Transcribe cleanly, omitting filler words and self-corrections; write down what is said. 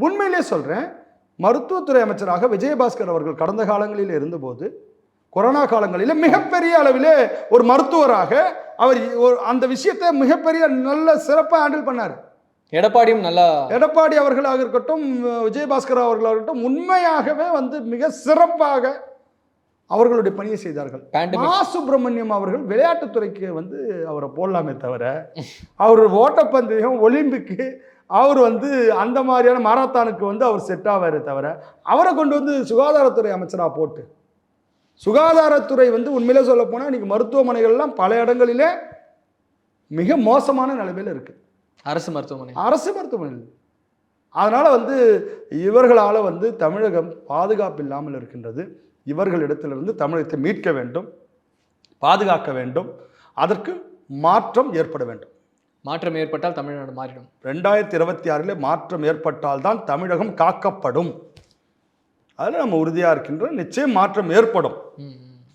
உண்மையிலே சொல்கிறேன், மருத்துவத்துறை அமைச்சராக விஜயபாஸ்கர் அவர்கள் கடந்த காலங்களில் இருந்தபோது, கொரோனா காலங்களில் மிகப்பெரிய அளவிலே ஒரு மருத்துவராக அவர் அந்த விஷயத்தை மிகப்பெரிய நல்ல சிறப்பாக ஹேண்டில் பண்ணார். எடப்பாடியும் நல்லா, எடப்பாடி அவர்களாக இருக்கட்டும், விஜயபாஸ்கர் அவர்களாக இருக்கட்டும், உண்மையாகவே வந்து சிறப்பாக அவர்களுடைய பணியை செய்தார்கள். மா சுப்பிரமணியம் அவர்கள் விளையாட்டுத்துறைக்கு வந்து அவரை போடலாமே தவிர, அவர் ஓட்டப்பந்தயம், ஒலிம்பிக்கு, அவர் வந்து அந்த மாதிரியான மாரத்தானுக்கு வந்து அவர் செட் ஆவாரே தவிர, அவரை கொண்டு வந்து சுகாதாரத்துறை அமைச்சராக போட்டு, சுகாதாரத்துறை வந்து உண்மையிலே சொல்ல போனால் இன்னைக்கு மருத்துவமனைகள்லாம் பல இடங்களிலே மிக மோசமான நிலைமையில் இருக்குது. அரசு மருத்துவமனை. அதனால் வந்து இவர்களால் வந்து தமிழகம் பாதுகாப்பு இல்லாமல் இருக்கின்றது. இவர்களிடத்திலிருந்து தமிழகத்தை மீட்க வேண்டும், பாதுகாக்க வேண்டும். அதற்கு மாற்றம் ஏற்பட வேண்டும். மாற்றம் ஏற்பட்டால் தமிழ்நாடு மாறிடும். 2026 மாற்றம் ஏற்பட்டால் தான் தமிழகம் காக்கப்படும். அதில் நம்ம உறுதியாக இருக்கின்றோம். நிச்சயம் மாற்றம் ஏற்படும்.